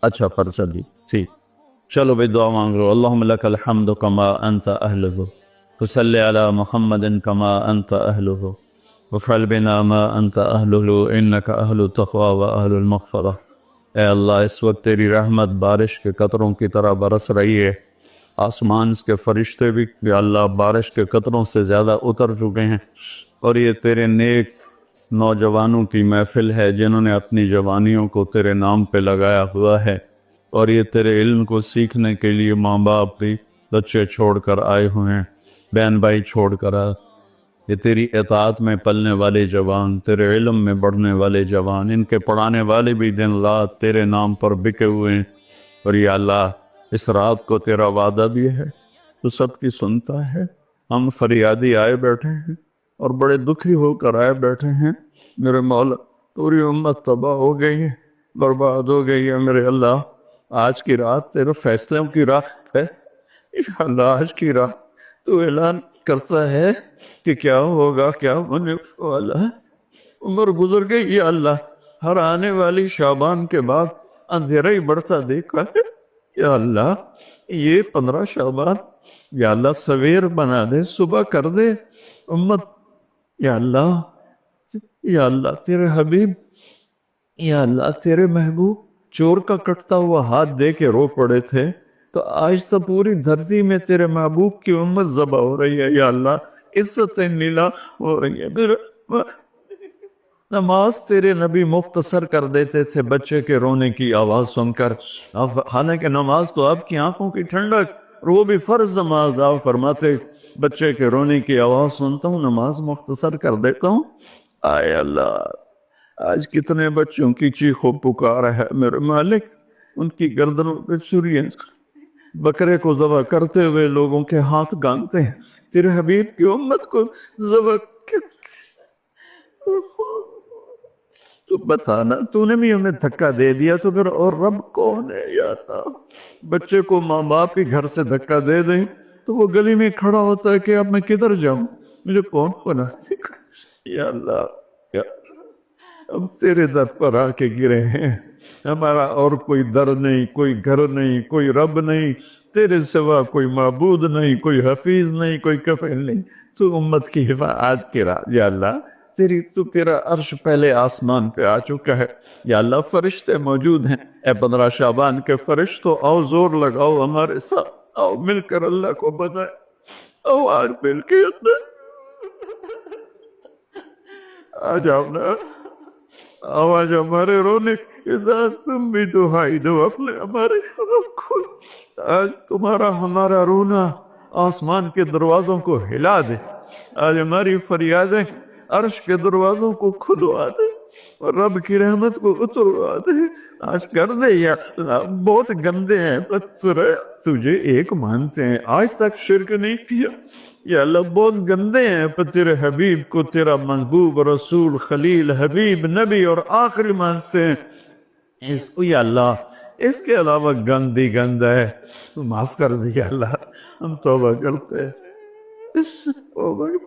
اچھا پرچہ دی ٹھیک. چلو بھائی دعا مانگ لو. اللہم لک الحمد کما انت اہلہ وصلی علی محمد کما انت اہلہ وفعل بنا ما انت اہلہ انک اہل التقوی و اہل المغفرہ. اے اللہ اس وقت تیری رحمت بارش کے قطروں کی طرح برس رہی ہے. آسمان کے فرشتے بھی یا اللہ بارش کے قطروں سے زیادہ اتر چکے ہیں، اور یہ تیرے نیک نوجوانوں کی محفل ہے جنہوں نے اپنی جوانیوں کو تیرے نام پہ لگایا ہوا ہے، اور یہ تیرے علم کو سیکھنے کے لیے ماں باپ بھی بچے چھوڑ کر آئے ہوئے ہیں، بہن بھائی چھوڑ کر آئے. یہ تیری اطاعت میں پلنے والے جوان، تیرے علم میں بڑھنے والے جوان، ان کے پڑھانے والے بھی دن رات تیرے نام پر بکے ہوئے ہیں. اور یا اللہ اس رات کو تیرا وعدہ بھی ہے، تو سب کی سنتا ہے. ہم فریادی آئے بیٹھے ہیں اور بڑے دکھی ہو کر آئے بیٹھے ہیں. میرے مولا پوری امت تباہ ہو گئی ہے، برباد ہو گئی ہے. میرے اللہ آج کی رات تیرے فیصلوں کی رات ہے. انشاءاللہ آج کی رات تو اعلان کرتا ہے کہ کیا ہوگا، کیا ہونے والا ہے. عمر گزر گئی یا اللہ، ہر آنے والی شعبان کے بعد اندھیرا ہی بڑھتا دیکھا ہے. یا اللہ یہ 15 شعبان یا اللہ سویر بنا دے، صبح کر دے امت. یا اللہ تیرے حبیب، یا اللہ تیرے محبوب چور کا کٹتا ہوا ہاتھ دے کے رو پڑے تھے، تو آج تو پوری دھرتی میں تیرے محبوب کی امت ذبح ہو رہی ہے. یا اللہ عزتیں نیلا ہو رہی ہے. نماز تیرے نبی مختصر کر دیتے تھے بچے کے رونے کی آواز سن کر، حالانکہ نماز تو آپ کی آنکھوں کی ٹھنڈک، اور وہ بھی فرض نماز. آپ فرماتے بچے کے رونے کی آواز سنتا ہوں نماز مختصر کر دیتا ہوں. آئے اللہ آج کتنے بچوں کی چیخ و پکار ہے میرے مالک. ان کی گردنوں پہ چھریاں، بکرے کو ذبح کرتے ہوئے لوگوں کے ہاتھ گانتے ہیں. تیرے حبیب کی امت کو ذبح تو بتانا، تو نے بھی ہمیں دھکا دے دیا تو پھر اور رب کون ہے. یا اللہ بچے کو ماں باپ کے گھر سے دھکا دے دیں تو وہ گلی میں کھڑا ہوتا ہے کہ اب میں کدھر جاؤں، مجھے کون بنا دے. یا اللہ ہم تیرے در پر آ کے گرے ہیں. ہمارا اور کوئی در نہیں، کوئی گھر نہیں، کوئی رب نہیں، تیرے سوا کوئی معبود نہیں، کوئی حفیظ نہیں، کوئی کفیل نہیں. تو امت کی حفاظت آج کے رات یا اللہ تیرا عرش پہلے آسمان پہ آ چکا ہے. یا اللہ فرشتے موجود ہیں. اے 15 شعبان کے فرشتوں آؤ زور لگاؤ ہمارے ساتھ، آؤ مل کر اللہ کو بتائیں. آؤ آج مل کے آ جاؤ نا، آواز ہمارے رونے کے ساتھ تم بھی دہائی دو اپنے ہمارے رب کو. آج تمہارا ہمارا رونا آسمان کے دروازوں کو ہلا دے. آج ہماری فریادیں عرش کے دروازوں کو کھلوا دے اور رب کی رحمت کو اتروا دے. آج کر دے یا اللہ. بہت گندے ہیں پتھر، تجھے ایک مانتے ہیں، آج تک شرک نہیں کیا. یا اللہ بہت گندے ہیں پر تیرے حبیب کو تیرا محبوب رسول خلیل حبیب نبی اور آخری مانتے ہیں. اس کو یا اللہ اس کے علاوہ گند ہی گند ہے، تو معاف کر دے. یا اللہ ہم توبہ کرتے ہیں،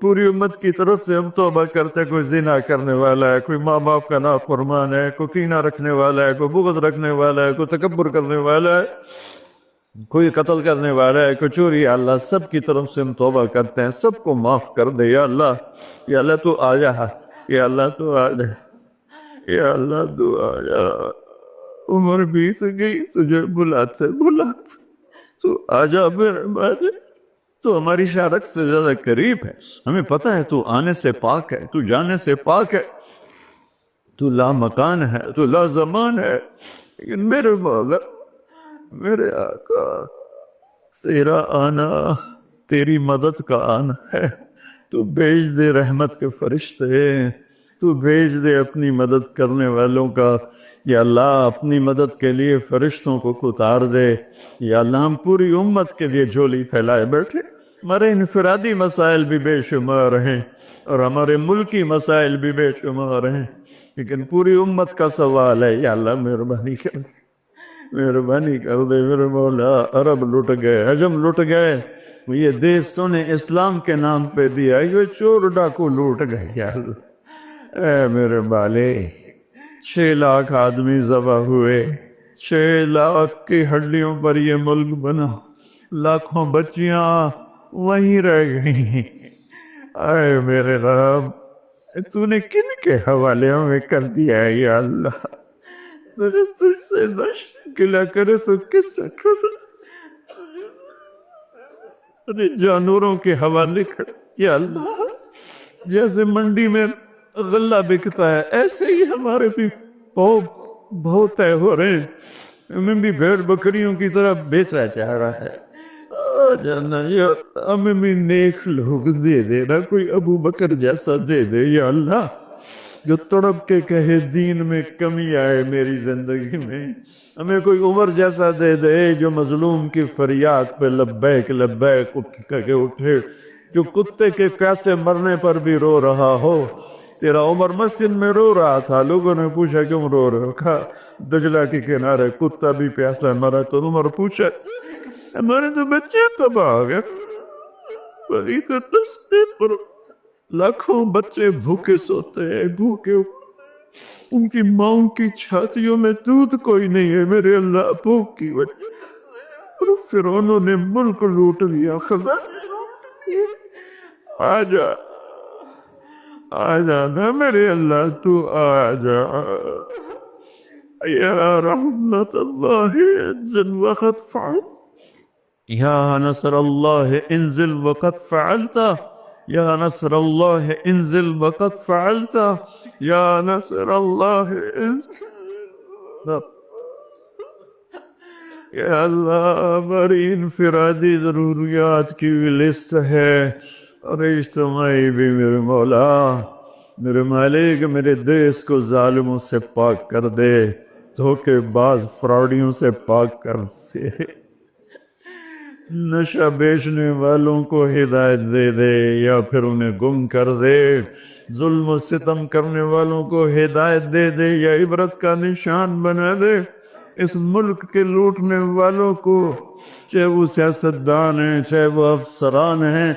پوری امت کی طرف سے ہم توبہ کرتے ہیں. کوئی زنا کرنے والا ہے، کوئی ماں باپ کا نافرمان ہے، کوئی کینہ رکھنے والا ہے، کوئی بغض رکھنے والا ہے، کوئی تکبر کرنے والا ہے، کوئی قتل کرنے والا ہے، کوئی چوری. یا اللہ سب کی طرف سے ہم توبہ کرتے ہیں، سب کو معاف کر دے. یا اللہ یا اللہ تو آ جا، یا اللہ تو آ جا، یا اللہ تو آ جا. عمر بیت گئی، تجھے بلاتے تو آ جا میرے مالک. تو ہماری شہادت سے زیادہ قریب ہے. ہمیں پتہ ہے تو آنے سے پاک ہے، تو جانے سے پاک ہے، تو لا مکان ہے، تو لا زمان ہے. لیکن میرے مولا میرے آقا تیرا آنا تیری مدد کا آنا ہے. تو بھیج دے رحمت کے فرشتے، تو بھیج دے اپنی مدد کرنے والوں کا. یا اللہ اپنی مدد کے لیے فرشتوں کو اتار دے. یا اللہ ہم پوری امت کے لیے جھولی پھیلائے بیٹھے. ہمارے انفرادی مسائل بھی بے شمار ہیں اور ہمارے ملکی مسائل بھی بے شمار ہیں، لیکن پوری امت کا سوال ہے. یا اللہ مہربانی کر دے، مہربانی کر دے میرے مولا. عرب لٹ گئے، عجم لٹ گئے، یہ دیس تو نے اسلام کے نام پہ دیا، یہ چور ڈاکو لوٹ گئے. یا اللہ اے میرے بالے 6 لاکھ آدمی ذبح ہوئے، 6 لاکھ کی ہڈیوں پر یہ ملک بنا، لاکھوں بچیاں وہیں رہ گئی۔ اے میرے رب، تو نے کن کے حوالے ہمیں کر دیا ہے یا اللہ؟ تجھ سے نہ گلا کرے تو کس سے کرے؟ جانوروں کے حوالے کر یا اللہ۔ جیسے منڈی میں غلہ بکتا ہے ایسے ہی ہمارے بھی بہت طے ہو رہے ہیں، ہمیں بھی بھیڑ بکریوں کی طرح بیچا جا رہا ہے۔ جانا یا ہمیں بھی نیک لوگ دے دے نا، کوئی ابو بکر جیسا دے دے یا اللہ، جو تڑپ کے کہے دین میں کمی آئے میری زندگی میں۔ ہمیں کوئی عمر جیسا دے دے جو مظلوم کی فریاد پہ لبیک لبیک کہہ کے اٹھے، جو کتے کے پیاسے مرنے پر بھی رو رہا ہو۔ تیرا عمر مسجد میں رو رہا تھا، لوگوں نے پوچھا کیوں رو رہے ہو؟ کہا دجلہ کے کنارے کتا بھی پیاسا مرا تو عمر پوچھا ہمارے تو بچے تباہ ہو گئے، بڑی تو رستے پر لاکھوں بچے بھوکے سوتے ہیں، بھوکے ان کی ماؤں کی چھاتیوں میں دودھ کوئی نہیں ہے میرے اللہ، بھوک کی وجہ۔ اور فرعونوں نے ملک لوٹ لیا، خزانے لوٹ لیے۔ آجا آجا نا میرے اللہ، تو آجا یا رحمت اللہ انزل وقت فعل، یا نصر اللہ انزل وقت فعلتا، یا نصر اللہ انزل وقت فعلتا، یا نصر اللہ انزل۔ یا اللہ ہماری انفرادی ضروریات کی بھی لسٹ ہے اور اجتماعی بھی، میرے مولا میرے مالک، میرے دیس کو ظالموں سے پاک کر دے، دھوکے باز فراڈیوں سے پاک کر دے، نشہ بیچنے والوں کو ہدایت دے دے یا پھر انہیں گم کر دے، ظلم و ستم کرنے والوں کو ہدایت دے دے یا عبرت کا نشان بنا دے۔ اس ملک کے لوٹنے والوں کو، چاہے وہ سیاستدان ہیں، چاہے وہ افسران ہیں،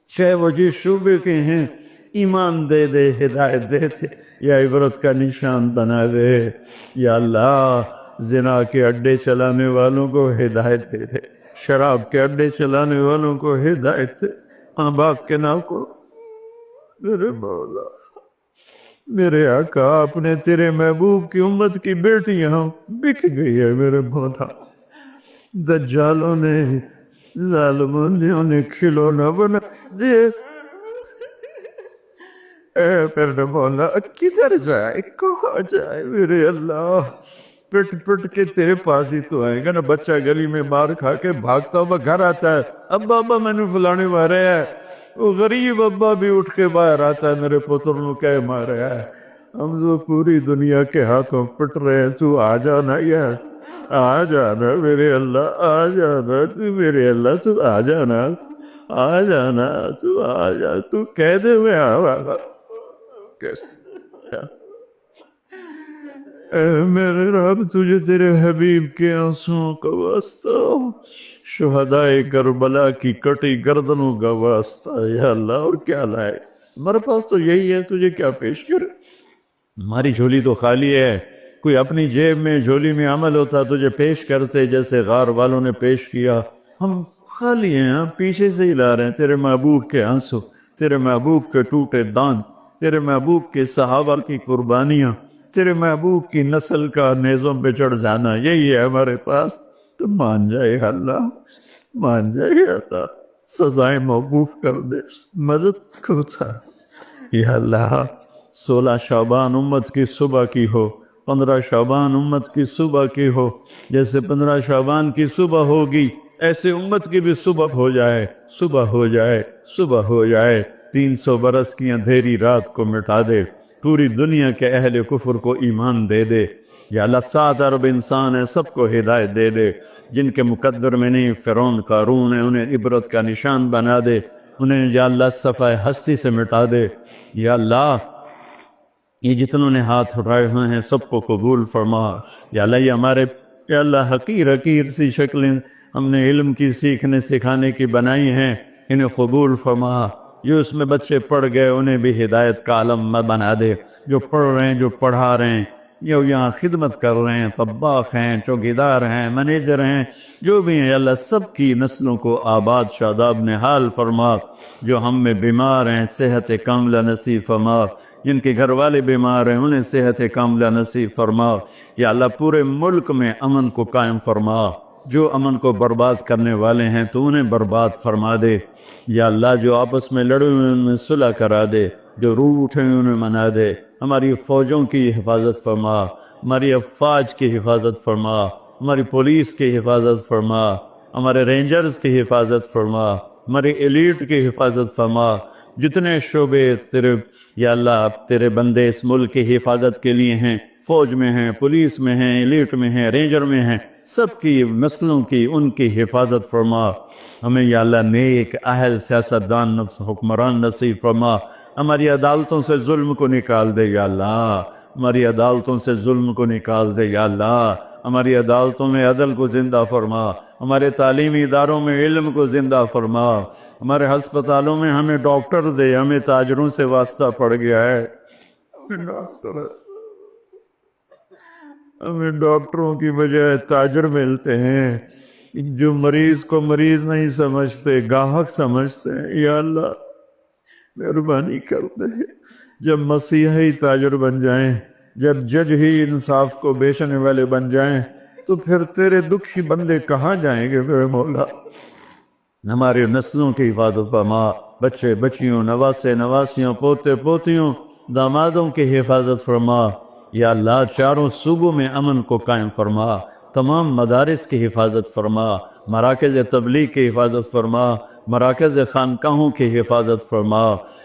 چاہے وہ جس شعبے کے ہیں، ایمان دے دے، ہدایت دے دے یا عبرت کا نشان بنا دے یا اللہ۔ زنا کے اڈے چلانے والوں کو ہدایت دے دے، شراب کے اڈے چلانے والوں کو ہدایت دے، باغ کے نام کو میرے مولا میرے آقا، اپنے تیرے محبوب کی امت کی بیٹیاں بک گئی ہے میرے مولا، دجالوں نے ظالموں نے انہیں کھلونا بنا دے۔ اے میرے مولا کدھر جائے، کہاں جائے میرے اللہ؟ پٹ پٹ کے تیرے پاس ہی تو آئے گا نا۔ بچہ گلی میں مار کھا کے بھاگتا ہوا گھر آتا ہے، ابا ابا میں نے فلانے مارے ہے، وہ غریب ابا بھی اٹھ کے باہر آتا ہے میرے پتر نو کہہ مارے ہے۔ ہم تو پوری دنیا کے ہاتھوں پٹ رہے ہیں، تو آ جانا یار، آ جانا میرے اللہ، آ جانا تو میرے اللہ، تو آ جانا، آ جانا، تو آ جا، تو کہہ دے میں آواں کیسے۔ اے میرے رب، تجھے تیرے حبیب کے آنسوں کا واسطہ، شہدائے کربلا کی کٹی گردنوں کا واسطہ یا اللہ۔ اور کیا لائے ہمارے پاس؟ تو یہی ہے، تجھے کیا پیش کرے؟ ہماری جھولی تو خالی ہے، کوئی اپنی جیب میں جھولی میں عمل ہوتا تجھے پیش کرتے، جیسے غار والوں نے پیش کیا۔ ہم خالی ہیں، ہم پیچھے سے ہی لا رہے ہیں تیرے محبوب کے آنسو، تیرے محبوب کے ٹوٹے دان، تیرے محبوب کے صحابہ کی قربانیاں، تیرے محبوب کی نسل کا نیزوں پہ چڑھ جانا، یہی ہے ہمارے پاس۔ تو مان جائے اللہ، مان جائے اللہ، سزائیں موقوف کر دے، مدد کرتا یا اللہ۔ 16 شعبان امت کی صبح کی ہو، 15 شعبان امت کی صبح کی ہو، جیسے 15 شعبان کی صبح ہوگی ایسے امت کی بھی صبح ہو جائے، صبح ہو جائے، صبح ہو جائے۔ 300 برس کی اندھیری رات کو مٹا دے، پوری دنیا کے اہل کفر کو ایمان دے دے یا اللہ۔ 7 ارب انسان ہیں، سب کو ہدایت دے دے، جن کے مقدر میں نہیں فرعون قارون ہے انہیں عبرت کا نشان بنا دے، انہیں یا اللہ صفحہ ہستی سے مٹا دے یا اللہ۔ یہ جتنوں نے ہاتھ اٹھائے ہوئے ہیں سب کو قبول فرما یا اللہ۔ یہ ہمارے یا اللہ حقیر حقیر سی شکلیں ہم نے علم کی سیکھنے سکھانے کی بنائی ہیں، انہیں قبول فرما۔ جو اس میں بچے پڑھ گئے انہیں بھی ہدایت کا عالم بنا دے، جو پڑھ رہے ہیں، جو پڑھا رہے ہیں، جو یہاں خدمت کر رہے ہیں، طباخ ہیں، چوکیدار ہیں، منیجر ہیں، جو بھی ہیں اللہ سب کی نسلوں کو آباد شاداب نحال فرما۔ جو ہم میں بیمار ہیں صحت کاملہ نصیب فرما، جن کے گھر والے بیمار ہیں انہیں صحت کاملہ نصیب فرما۔ یا اللہ پورے ملک میں امن کو قائم فرما، جو امن کو برباد کرنے والے ہیں تو انہیں برباد فرما دے۔ یا اللہ جو آپس میں لڑے ہوئے ان میں صلح کرا دے، جو روٹھے ہیں انہیں منا دے۔ ہماری فوجوں کی حفاظت فرما، ہماری افواج کی حفاظت فرما، ہماری پولیس کی حفاظت فرما، ہمارے رینجرز کی حفاظت فرما، ہماری ایلیٹ کی حفاظت فرما۔ جتنے شعبے تیرے یا اللہ تیرے بندے اس ملک کی حفاظت کے لیے ہیں، فوج میں ہیں، پولیس میں ہیں، ایلیٹ میں ہیں، رینجر میں ہیں، سب کی نسلوں کی ان کی حفاظت فرما۔ ہمیں یا اللہ نیک اہل سیاستدان حکمران نصیب فرما۔ ہماری عدالتوں سے ظلم کو نکال دے یا اللہ، ہماری عدالتوں سے ظلم کو نکال دے یا اللہ، ہماری عدالتوں میں عدل کو زندہ فرما، ہمارے تعلیمی اداروں میں علم کو زندہ فرما، ہمارے ہسپتالوں میں ہمیں ڈاکٹر دے۔ ہمیں تاجروں سے واسطہ پڑ گیا ہے، ہمیں ڈاکٹروں کی بجائے تاجر ملتے ہیں جو مریض کو مریض نہیں سمجھتے، گاہک سمجھتے ہیں۔ یا اللہ مہربانی کر دے، جب مسیحی تاجر بن جائیں، جب جج ہی انصاف کو بیچنے والے بن جائیں تو پھر تیرے دکھی بندے کہاں جائیں گے میرے مولا؟ ہماری نسلوں کی حفاظت فرما، بچے بچیوں، نواسے نواسیوں، پوتے پوتیوں، دامادوں کی حفاظت فرما۔ یا اللہ چاروں صوبوں میں امن کو قائم فرما، تمام مدارس کی حفاظت فرما، مراکز تبلیغ کی حفاظت فرما، مراکز خانقاہوں کی حفاظت فرما۔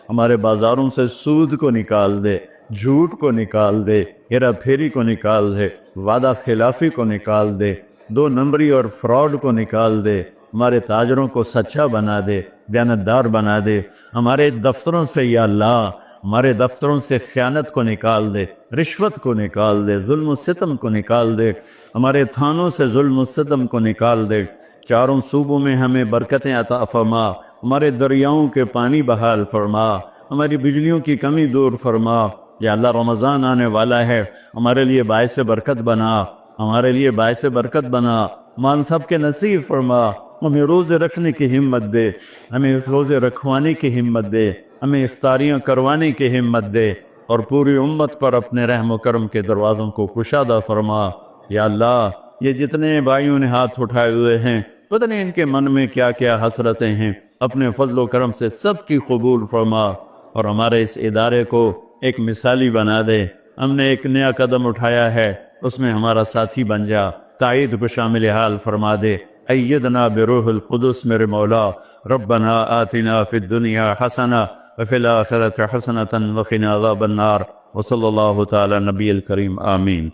ہمارے بازاروں سے سود کو نکال دے، جھوٹ کو نکال دے، ہیرا پھیری کو نکال دے، وعدہ خلافی کو نکال دے، دو نمبری اور فراڈ کو نکال دے۔ ہمارے تاجروں کو سچا بنا دے، دیانتدار بنا دے۔ ہمارے دفتروں سے یا اللہ ہمارے دفتروں سے خیانت کو نکال دے، رشوت کو نکال دے، ظلم و ستم کو نکال دے۔ ہمارے تھانوں سے ظلم و ستم کو نکال دے۔ چاروں صوبوں میں ہمیں برکتیں عطا فرما، ہمارے دریاؤں کے پانی بحال فرما، ہماری بجلیوں کی کمی دور فرما۔ یا اللہ رمضان آنے والا ہے، ہمارے لیے باعث برکت بنا، ہمارے لیے باعث برکت بنا، مان سب کے نصیب فرما۔ ہمیں روزے رکھنے کی ہمت دے، ہمیں روزے رکھوانے کی ہمت دے، ہمیں افطاریاں کروانے کی ہمت دے، اور پوری امت پر اپنے رحم و کرم کے دروازوں کو کشادہ فرما۔ یا اللہ یہ جتنے بھائیوں نے ہاتھ اٹھائے ہوئے ہیں، پتہ نہیں ان کے من میں کیا کیا حسرتیں ہیں، اپنے فضل و کرم سے سب کی قبول فرما، اور ہمارے اس ادارے کو ایک مثالی بنا دے۔ ہم نے ایک نیا قدم اٹھایا ہے، اس میں ہمارا ساتھی بن جا، تائید کو شامل حال فرما دے۔ ایدنا بروح القدس میرے مولا، ربنا آتنا فی الدنیا حسنہ وفی الآخرۃ حسنۃ وقنا عذاب النار، وصلی اللہ تعالی نبی الکریم، آمین۔